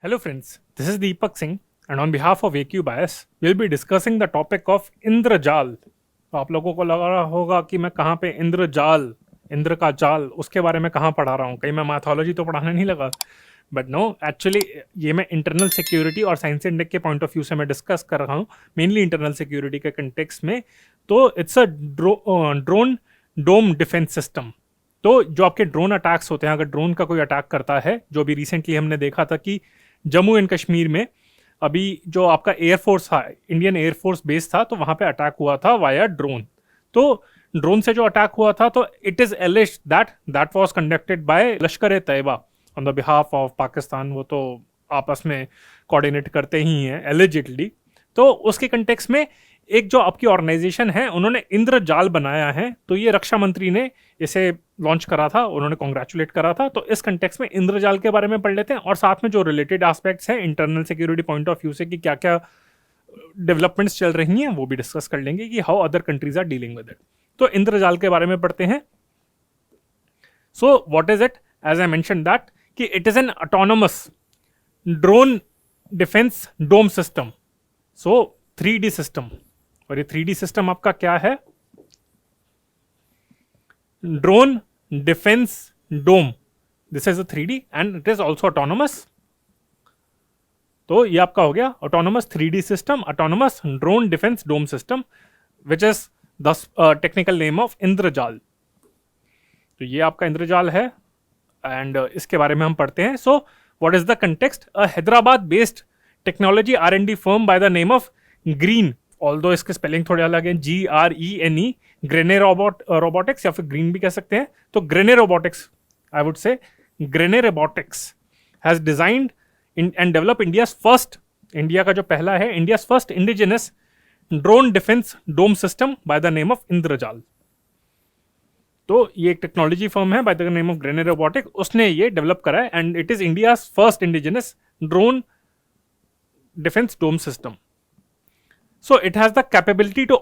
Hello friends, this is Deepak Singh and on behalf of AQ Bias, we'll be discussing the topic of इंद्रजाल। तो आप लोगों को लग रहा होगा कि मैं कहाँ पे इंद्रजाल, इंद्र का जाल, उसके बारे में कहाँ पढ़ा रहा हूँ, कहीं मैं मैथोलॉजी तो पढ़ाने नहीं लगा। बट नो, एक्चुअली ये मैं इंटरनल सिक्योरिटी और साइंस इंडेक के पॉइंट ऑफ व्यू से मैं डिस्कस कर रहा हूँ, मेनली इंटरनल सिक्योरिटी के कंटेक्स्ट में। तो it's a drone dome defence system. तो जो आपके ड्रोन अटैक्स होते हैं, अगर ड्रोन का कोई अटैक करता है, जो भी रिसेंटली हमने देखा था कि जम्मू एंड कश्मीर में अभी जो आपका एयरफोर्स था, इंडियन एयरफोर्स बेस था, तो वहां पे अटैक हुआ था वाया ड्रोन। तो ड्रोन से जो अटैक हुआ था, तो it is alleged that that was conducted by Lashkar e Taiba on the behalf of Pakistan. वो तो आपस में कोऑर्डिनेट करते ही हैं एलिजिडली। तो उसके कंटेक्स्ट में एक जो आपकी ऑर्गेनाइजेशन है, उन्होंने इंद्रजाल बनाया है। तो ये रक्षा मंत्री ने इसे लॉन्च करा था, उन्होंने कॉन्ग्रेचुलेट करा था। तो इस कंटेक्स्ट में इंद्रजाल के बारे में पढ़ लेते हैं और साथ में जो रिलेटेड एस्पेक्ट्स हैं internal security point of view से कि क्या क्या डेवलपमेंट्स चल रही हैं, वो भी डिस्कस कर लेंगे कि how other countries are dealing with it. तो इंद्रजाल के बारे में पढ़ते हैं। So what is it? As I mention that कि it is an autonomous drone defence dome system. So 3D system. और ये 3D सिस्टम आपका क्या है? Drone defence dome. This is a 3D and it is also autonomous. तो ये आपका हो गया autonomous 3D system, autonomous drone defence dome system, which is the technical name of Indrajaal. तो ये आपका इंद्रजाल है एंड इसके बारे में हम पढ़ते हैं। So what is the context? A Hyderabad based technology R&D firm bye the name of green, although इसके स्पेलिंग थोड़े अलग है, GRENE, ग्रेने रोबोटिक्स या फिर ग्रीन भी कह सकते हैं। तो ग्रेने robotics, I would say Grene robotics has designed and develop India's first, India का जो पहला है, India's first indigenous drone defence dome system by the name of Indrajaal. तो ये एक टेक्नोलॉजी फर्म है by the name of Grene robotic, उसने ये डेवलप करा है and it is India's first indigenous drone defence dome system. So it has the capability to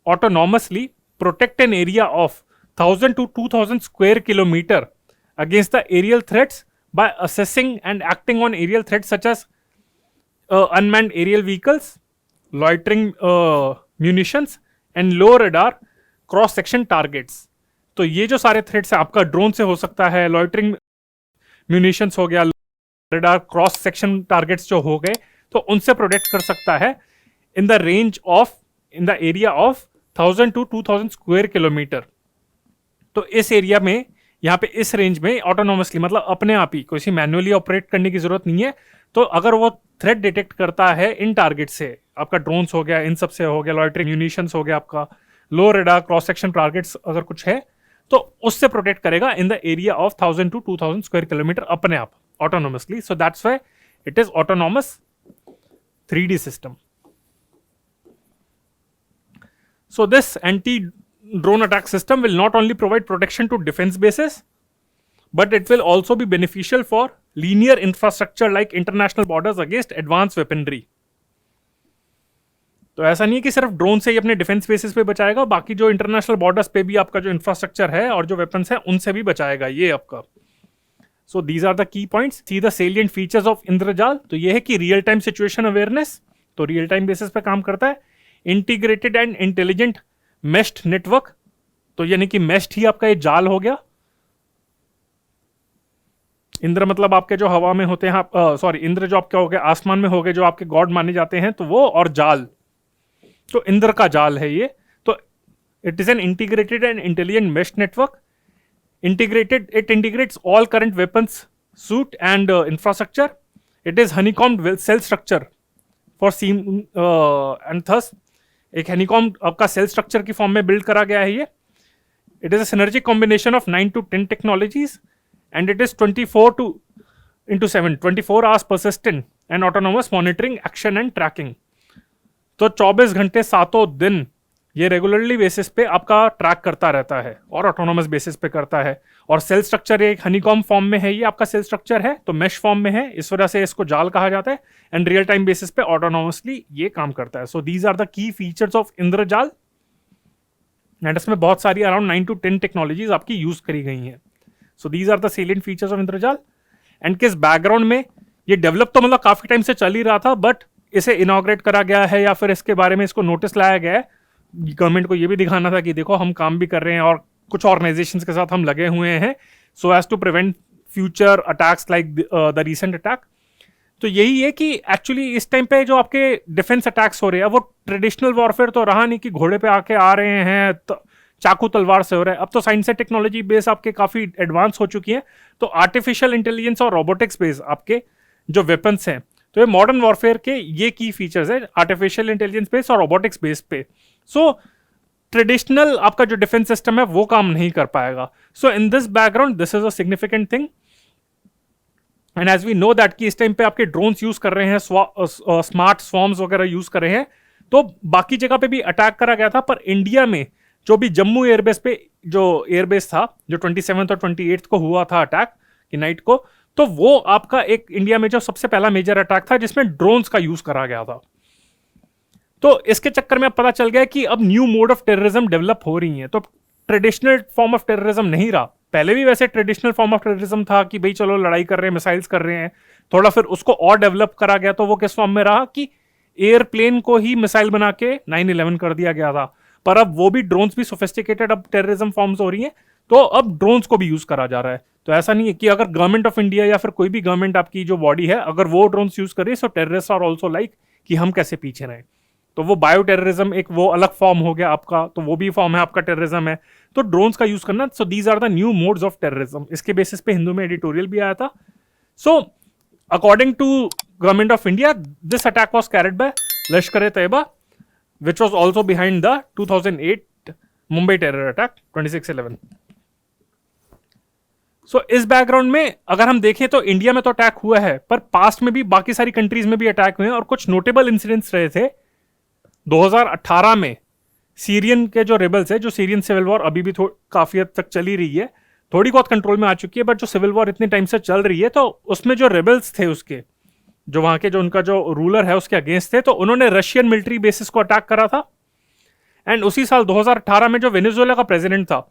autonomously protect an area of 1000 to 2000 square kilometer against the aerial threats by assessing and acting on aerial threats such as unmanned aerial vehicles, loitering munitions and low radar cross section targets. तो ये जो सारे threats है आपका drone से हो सकता है, लॉइटरिंग म्यूनिशंस हो गया, रेडार क्रॉस सेक्शन टारगेट्स जो हो गए, तो उनसे प्रोटेक्ट कर सकता है in the range of in the area of 1000 to 2000 square kilometre. तो इस एरिया में, यहाँ पे इस रेंज में ऑटोनोमसली मतलब अपने आप ही, कोई मैन्युअली ऑपरेट करने की जरूरत नहीं है। तो अगर वो थ्रेट डिटेक्ट करता है इन टारगेट से, आपका ड्रोन्स हो गया, इन सब से हो गया, लॉइटरिंग म्यूनिशंस हो गया, आपका low radar cross section targets अगर कुछ है, तो उससे प्रोटेक्ट करेगा in the area of 1000 to 2000 square kilometre अपने आप autonomously. So that's why it is autonomous 3D system. So this anti-drone attack system will not only provide protection to defense bases, but it will also be beneficial for linear infrastructure like international borders against advanced weaponry. तो ऐसा नहीं है कि सिर्फ drone से ही अपने defence basis पे बचाएगा, बाकी जो इंटरनेशनल बॉर्डर्स पे भी आपका जो इंफ्रास्ट्रक्चर है और जो वेपन्स है उनसे भी बचाएगा ये आपका. So these are the key points. See the salient features of Indrajaal. तो ये है कि रियल टाइम सिचुएशन अवेयरनेस, तो रियल टाइम बेसिस पे काम करता है. Integrated and intelligent meshed network, तो यानी कि मेश्ड ही आपका ये जाल हो गया. इंद्र मतलब आपके जो हवा में होते हैं, सॉरी इंद्र जो आपके हो गए आसमान में हो गए, जो आपके गॉड माने जाते हैं, तो वो, और जाल, तो इंद्र का जाल है ये. तो it is an integrated and intelligent meshed network. Integrated, it integrates all current weapons suite and infrastructure. It is honeycombed cell structure for seam and thus, एक हनीकॉम आपका सेल स्ट्रक्चर की फॉर्म में बिल्ड करा गया है ये. It is a synergic combination of 9 to 10 technologies and it is 24 hours persistent and autonomous monitoring, action and tracking. तो 24 घंटे सातों दिन ये रेगुलरली बेसिस पे आपका ट्रैक करता रहता है और ऑटोनोमस बेसिस पे करता है. और सेल स्ट्रक्चर एक हनीकॉम फॉर्म में है, ये आपका सेल स्ट्रक्चर है, तो मेश फॉर्म में है, इस वजह से इसको जाल कहा जाता है. एंड रियल टाइम बेसिस पे ऑटोनोमसली ये काम करता है. So these are the key features of Indrajaal. And इसमें बहुत सारी अराउंड 9 to 10 टेक्नोलॉजीज आपकी यूज करी गई हैं. So these are the salient features of Indrajaal. And किस बैकग्राउंड में ये डेवलप तो मतलब काफी टाइम से चल ही रहा था, बट इसे इनॉग्रेट करा गया है या फिर इसके बारे में इसको नोटिस लाया गया है। गवर्नमेंट को ये भी दिखाना था कि देखो हम काम भी कर रहे हैं और कुछ ऑर्गेनाइजेशंस के साथ हम लगे हुए हैं, so as to prevent future attacks like the recent attack. तो यही है कि एक्चुअली इस टाइम पे जो आपके डिफेंस अटैक्स हो रहे हैं वो ट्रेडिशनल वॉरफेयर तो रहा नहीं कि घोड़े पे आके आ रहे हैं तो चाकू तलवार से हो रहा है। अब तो साइंस एंड टेक्नोलॉजी बेस आपके काफी एडवांस हो चुकी है, तो आर्टिफिशियल इंटेलिजेंस और रोबोटिक्स बेस आपके जो वेपन्स हैं, तो ये मॉडर्न वॉरफेयर के ये की फीचर्स है, आर्टिफिशियल इंटेलिजेंस बेस और रोबोटिक्स बेस पे। सो ट्रेडिशनल आपका जो डिफेंस सिस्टम है वो काम नहीं कर पाएगा। So in this background this is a significant thing. And as we know that कि इस टाइम पे आपके ड्रोन्स यूज कर रहे हैं, स्मार्ट स्वॉर्म्स वगैरह यूज कर रहे हैं, तो बाकी जगह पे भी अटैक करा गया था, पर इंडिया में जो भी जम्मू एयरबेस पे जो एयरबेस था, जो 27 और 28 को हुआ था अटैक की नाइट को, तो वो आपका एक इंडिया में जो सबसे पहला मेजर अटैक था जिसमें ड्रोन्स का यूज करा गया था। तो इसके चक्कर में अब पता चल गया कि अब new mode of terrorism develop हो रही है। तो ट्रेडिशनल फॉर्म ऑफ टेररिज्म नहीं रहा, पहले भी वैसे ट्रेडिशनल फॉर्म ऑफ टेररिज्म था कि भाई चलो लड़ाई कर रहे हैं, मिसाइल्स कर रहे हैं, थोड़ा फिर उसको और डेवलप करा गया। तो वो किस फॉर्म में रहा कि एयरप्लेन को ही मिसाइल बना के 9/11 कर दिया गया था, पर अब वो भी ड्रोन्स भी सोफिस्टिकेटेड अब टेररिज्म फॉर्म्स हो रही हैं, तो अब ड्रोन्स को भी यूज करा जा रहा है। तो ऐसा नहीं है कि अगर गवर्नमेंट ऑफ इंडिया या फिर कोई भी गवर्नमेंट आपकी जो बॉडी है अगर वो ड्रोन्स यूज करे, सो टेररिस्ट आर ऑल्सो लाइक कि हम कैसे पीछे रहे। तो वो बायो टेररिज्म एक वो अलग फॉर्म हो गया आपका, तो वो भी फॉर्म है आपका टेररिज्म है, तो ड्रोन्स का यूज करना। So these are the new modes of terrorism. इसके बेसिस पे हिंदू में एडिटोरियल भी आया था। So according to government of India this attack was carried by Lashkar-e-Taiba, which was also behind the 2008 Mumbai terror attack 26/11। सो इस background में अगर हम देखें तो इंडिया में तो अटैक हुआ है, पर पास्ट में भी बाकी सारी कंट्रीज में भी अटैक हुए हैं, और कुछ नोटेबल इंसिडेंट्स रहे थे। 2018 में सीरियन के जो रेबल्स है, जो सीरियन सिविल वॉर अभी भी काफी हद तक चली रही है, थोड़ी बहुत कंट्रोल में आ चुकी है, बट जो सिविल वॉर इतने टाइम से चल रही है, तो उसमें जो रेबल्स थे उसके जो वहां के जो उनका जो रूलर है उसके अगेंस्ट थे, तो उन्होंने रशियन मिलिट्री बेसिस को अटैक करा था। एंड उसी साल 2018 में जो वेनेजुएला का प्रेसिडेंट था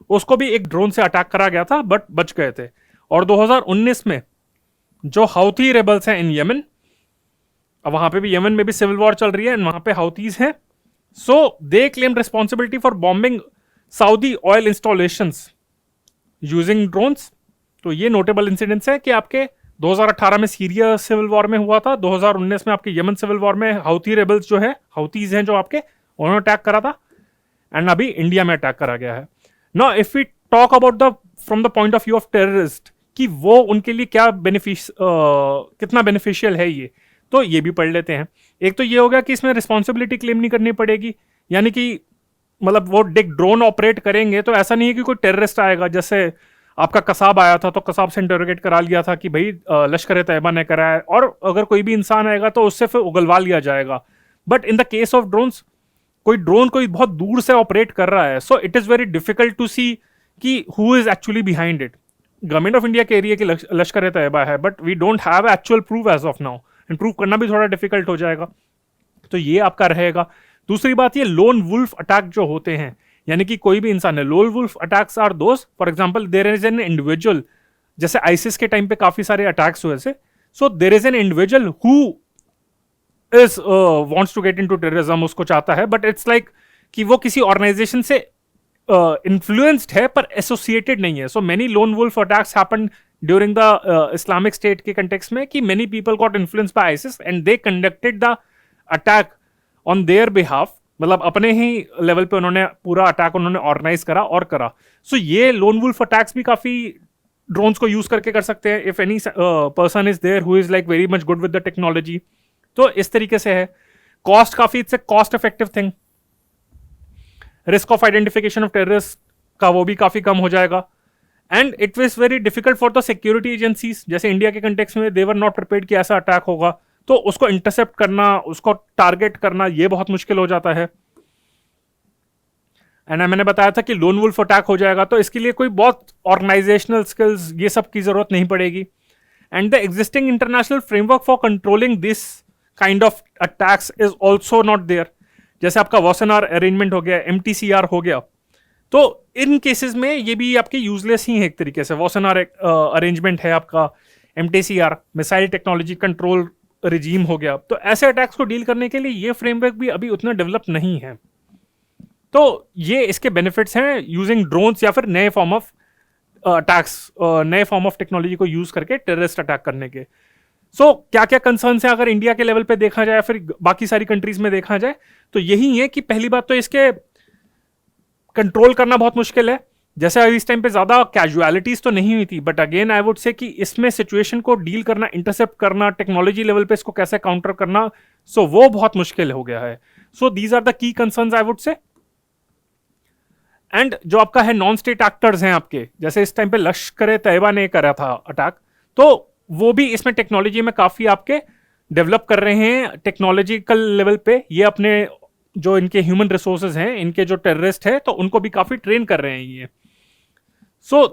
उसको भी एक ड्रोन से अटैक करा गया था, बट बच गए थे। और 2019 में जो हाउथी रेबल्स हैं इन यमन, अब वहां पे भी यमन में भी सिविल वॉर चल रही है एंड वहां पे हाउथीज हैं, so they claim responsibility for bombing Saudi oil installations using drones. तो ये नोटेबल इंसिडेंट्स है कि आपके 2018 में सीरिया सिविल वॉर में हुआ था, 2019 में आपके यमन सिविल वॉर में हाउथी रेबल्स जो है, हाउथीज हैं जो आपके, उन्होंने अटैक करा था, एंड अभी इंडिया में अटैक करा गया है। Now if we talk about the from the point of view of terrorist कि वो उनके लिए क्या कितना बेनिफिशियल है ये, तो ये भी पढ़ लेते हैं। एक तो ये हो गया कि इसमें रिस्पॉन्सिबिलिटी क्लेम नहीं करनी पड़ेगी, यानी कि मतलब वो ड्रोन ऑपरेट करेंगे तो ऐसा नहीं है कि कोई टेररिस्ट आएगा, जैसे आपका कसाब आया था तो कसाब से इंटरोगेट करा लिया था कि भाई लश्कर-ए-तैयबा ने करा है, और अगर कोई भी इंसान आएगा तो उससे फिर उगलवा लिया जाएगा। But in the case of drones, कोई ड्रोन कोई बहुत दूर से ऑपरेट कर रहा है, so it is very difficult to see कि who is actually behind it. Government of India कह रही है कि लश्कर-ए-तैयबा है, but we don't have actual proof as of now, and prove करना भी थोड़ा डिफिकल्ट हो जाएगा, तो ये आपका रहेगा। दूसरी बात, ये लोन वुल्फ अटैक जो होते हैं, यानी कि कोई भी इंसान है, लोन वुल्फ अटैक्स आर दोस्त, for example there is an individual, जैसे आईसिस के टाइम पे काफी सारे अटैक्स हुए थे, so there is an individual who is wants to get into terrorism, उसको चाहता है, बट इट्स लाइक कि वो किसी ऑर्गेनाइजेशन से इन्फ्लुएंस्ड है पर एसोसिएटेड नहीं है। So many lone wolf attacks happened during the Islamic State के कंटेक्स्ट में, कि many people got influenced by ISIS and they conducted the attack on their behalf, मतलब अपने ही लेवल पे उन्होंने पूरा अटैक उन्होंने ऑर्गेनाइज करा और करा। सो ये लोन वुल्फ अटैक्स भी काफी ड्रोन्स को यूज करके कर सकते हैं, if any person is there who is like very much good with the technology. तो इस तरीके से है। कॉस्ट काफी, it's a cost effective thing. Risk of identification of terrorist का वो भी काफी कम हो जाएगा, and it was very difficult for the security agencies, जैसे इंडिया के कंटेक्स्ट में दे वर नॉट प्रिपेयर्ड कि ऐसा अटैक होगा, तो उसको इंटरसेप्ट करना, उसको टारगेट करना, ये बहुत मुश्किल हो जाता है। एंड मैंने बताया था कि लोन वुल्फ अटैक हो जाएगा, तो इसके लिए कोई बहुत ऑर्गेनाइजेशनल स्किल्स ये सब की जरूरत नहीं पड़ेगी। And the existing international framework for controlling this kind of attacks is also not there. जैसे आपका वॉसेनार अरेंजमेंट हो गया, MTCR हो गया, तो इन केसेस में ये भी आपके यूजलेस ही है एक तरीके से। वॉसेनार अरेंजमेंट है आपका, MTCR missile technology control regime हो गया। तो ऐसे अटैक्स को डील करने के लिए ये फ्रेमवर्क भी अभी उतना डेवलप नहीं है। तो ये इसके बेनिफिट्स हैं यूजिंग ड्रोन्स या फिर नए फॉर्म ऑफ अटैक्स, नए फॉर्म ऑफ टेक्नोलॉजी को यूज करके टेररिस्ट अटैक करने के। क्या क्या कंसर्न्स हैं अगर इंडिया के लेवल पे देखा जाए फिर बाकी सारी कंट्रीज में देखा जाए, तो यही है कि पहली बात तो इसके कंट्रोल करना बहुत मुश्किल है। जैसे इस टाइम पे ज्यादा कैजुअलिटीज तो नहीं हुई थी, बट अगेन आई वुड से कि इसमें सिचुएशन को डील करना, इंटरसेप्ट करना, टेक्नोलॉजी लेवल पे इसको कैसे काउंटर करना, वो बहुत मुश्किल हो गया है। These are the key concerns I would say. And जो आपका है नॉन स्टेट एक्टर्स हैं आपके, जैसे इस टाइम पे लश्कर तैयबा ने करा था अटैक, तो वो भी इसमें टेक्नोलॉजी में काफी आपके डेवलप कर रहे हैं टेक्नोलॉजिकल लेवल पे। ये अपने जो इनके ह्यूमन रिसोर्सेज हैं, इनके जो टेररिस्ट है, तो उनको भी काफी ट्रेन कर रहे हैं ये।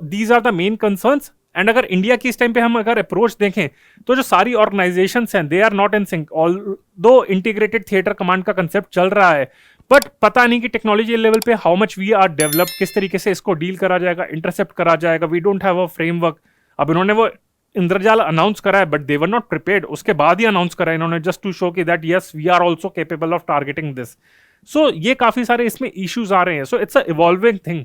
These are the main concerns. And अगर इंडिया की इस टाइम पे हम अगर अप्रोच देखें, तो जो सारी ऑर्गेनाइजेशंस हैं they are not in sync. Although integrated theatre command का कंसेप्ट चल रहा है, बट पता नहीं कि टेक्नोलॉजी लेवल पे how much we are developed, किस तरीके से इसको डील करा जाएगा, इंटरसेप्ट करा जाएगा। We don't have a framework. अब इन्होंने वो इंद्रजाल अनाउंस करा है, but they were not prepared. उसके बाद ही अनाउंस करा है इन्होंने, जस्ट टू शो कि that yes we are also capable of targeting this. ये काफी सारे इसमें इश्यूज आ रहे हैं। It's a evolving thing.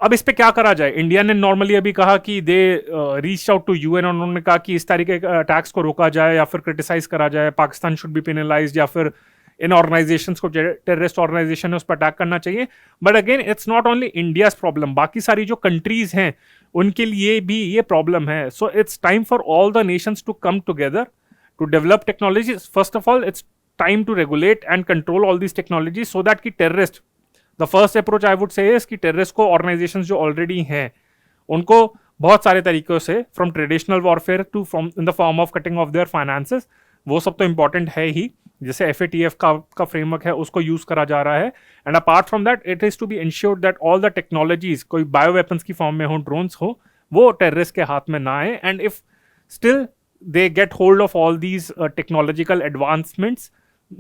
अब इस पे क्या करा जाए? इंडिया ने नॉर्मली अभी कहा कि they reach out to UN, उन्होंने कहा कि इस तरीके के अटैक्स को रोका जाए या फिर क्रिटिसाइज करा जाए, पाकिस्तान शुड बी पेनलाइज्ड, या फिर इन ऑर्गेनाइजेशंस को, टेररिस्ट ऑर्गेनाइजेशन है उस पर अटैक करना चाहिए। But again it's not only India's problem, बाकी सारी जो कंट्रीज हैं उनके लिए भी ये प्रॉब्लम है। It's time for all the nations to come together to develop technology. First of all it's time to regulate and control all this technology so that की terrorist, the first approach I would say is कि terrorist को organisations जो already हैं उनको बहुत सारे तरीकों से, from traditional warfare to from in the form of cutting of their finances, वो सब तो इंपॉर्टेंट है ही, जैसे FATF का फ्रेमवर्क है उसको यूज करा जा रहा है। And apart from that it is to be ensured that all the technologies, कोई बायो वेपन्स की फॉर्म में हो, ड्रोन्स हो, वो टेररिस्ट के हाथ में ना आए। And if still they get hold of all these technological advancements,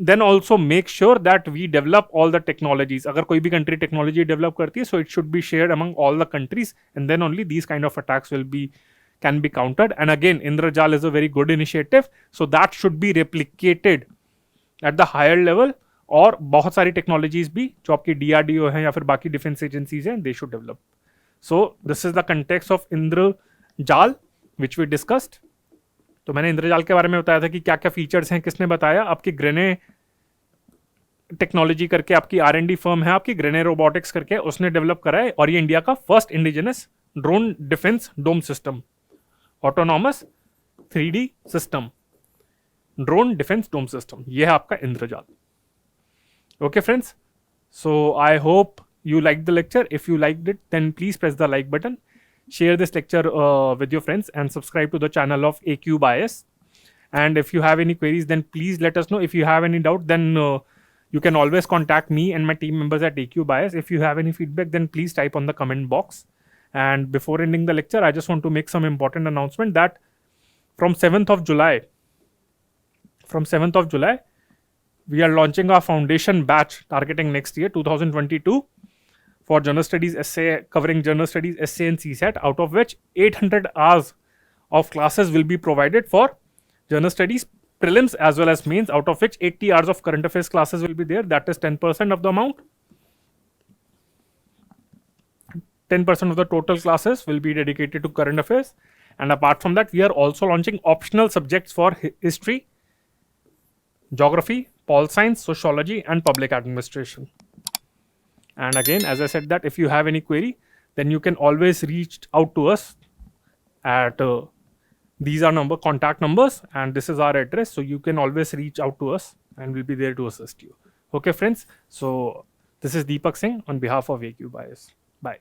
then also make sure that we develop all the technologies. अगर कोई भी country technology develop करती है, so it should be shared among all the countries, and then only these kind of attacks can be countered. And again, Indrajal is a very good initiative, so that should be replicated at the higher level. और बहुत सारी technologies भी जो आपकी DRDO है या फिर बाकी डिफेंस एजेंसीज हैं, they should develop. So this is the context of Indrajal which we discussed. तो मैंने इंद्रजाल के बारे में बताया था कि क्या क्या फीचर्स हैं, किसने बताया? आपकी ग्रेने टेक्नोलॉजी करके आपकी R&D फर्म है, आपकी ग्रेने रोबोटिक्स करके, उसने डेवलप करा है। और ये इंडिया का first indigenous drone defence dome system, autonomous 3D system, drone defence dome system, ये है आपका Indrajaal. Okay friends, so I hope you liked the lecture. If you liked it, then please press the like button. Share this lecture with your friends and subscribe to the channel of AQ Bias. And if you have any queries, then please let us know. If you have any doubt, then you can always contact me and my team members at AQ Bias. If you have any feedback, then please type on the comment box. And before ending the lecture, I just want to make some important announcement that from 7th of July, we are launching our foundation batch targeting next year, 2022. For General Studies Essay, covering General Studies Essay and CSAT, out of which 800 hours of classes will be provided for General Studies prelims as well as mains, out of which 80 hours of current affairs classes will be there. That is 10% of the amount. 10% of the total classes will be dedicated to current affairs. And apart from that, we are also launching optional subjects for history, geography, pol science, sociology, and public administration. And again, as I said that if you have any query, then you can always reach out to us at these are contact numbers, and this is our address. So you can always reach out to us and we'll be there to assist you. Okay friends, so this is Deepak Singh on behalf of AQ Bias. Bye.